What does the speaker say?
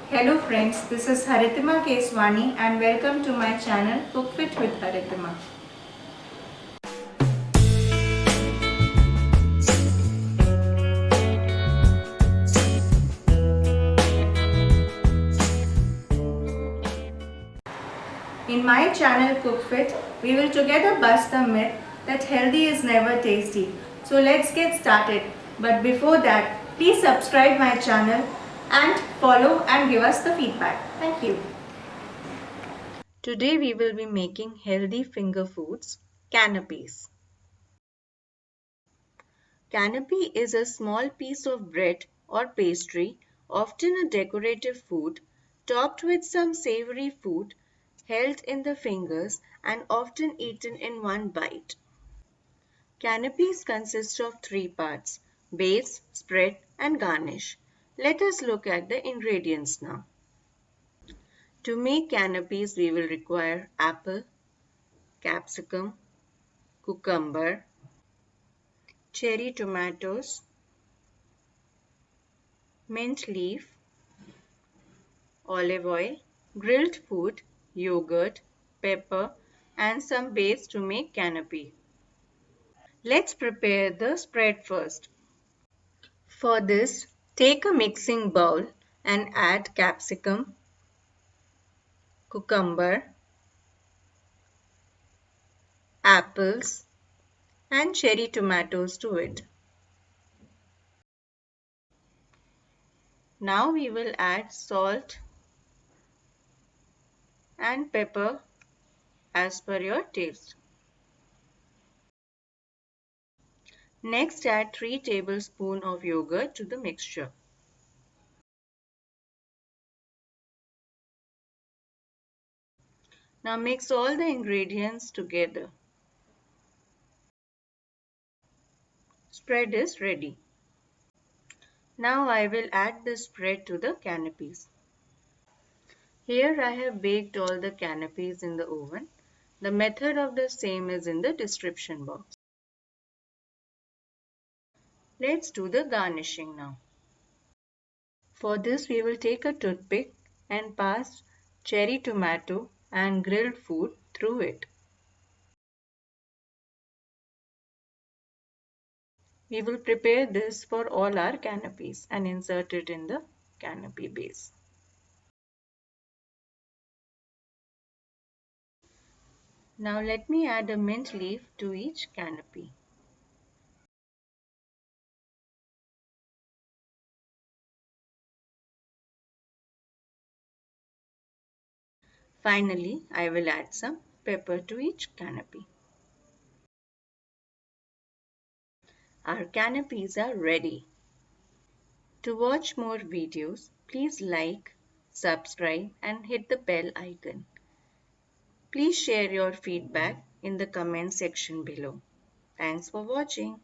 Hello friends, this is Haritima Keswani and welcome to my channel Cook Fit with Haritima. In my channel Cook Fit, we will together bust the myth that healthy is never tasty. So let's get started. But before that, please subscribe my channel and follow and give us the feedback. Thank you. Today we will be making healthy finger foods, canapes. Canape is a small piece of bread or pastry, often a decorative food, topped with some savory food, held in the fingers and often eaten in one bite. Canapes consist of three parts: base, spread, and garnish. Let us look at the ingredients now. To make canapes, we will require apple, capsicum, cucumber, cherry tomatoes, mint leaf, olive oil, grilled food, yogurt, pepper, and some base to make canapé. Let's prepare the spread first. For this, take a mixing bowl and add capsicum, cucumber, apples, and cherry tomatoes to it. Now we will add salt and pepper as per your taste. Next, add 3 tablespoons of yogurt to the mixture. Now mix all the ingredients together. Spread is ready. Now I will add the spread to the canapes. Here I have baked all the canapes in the oven. The method of the same is in the description box. Let's do the garnishing now. For this we will take a toothpick and pass cherry tomato and grilled food through it. We will prepare this for all our canapes and insert it in the canapé base. Now let me add a mint leaf to each canapé. Finally, I will add some pepper to each canapé. Our canapes are ready. To watch more videos, please like, subscribe and hit the bell icon. Please share your feedback in the comment section below. Thanks for watching.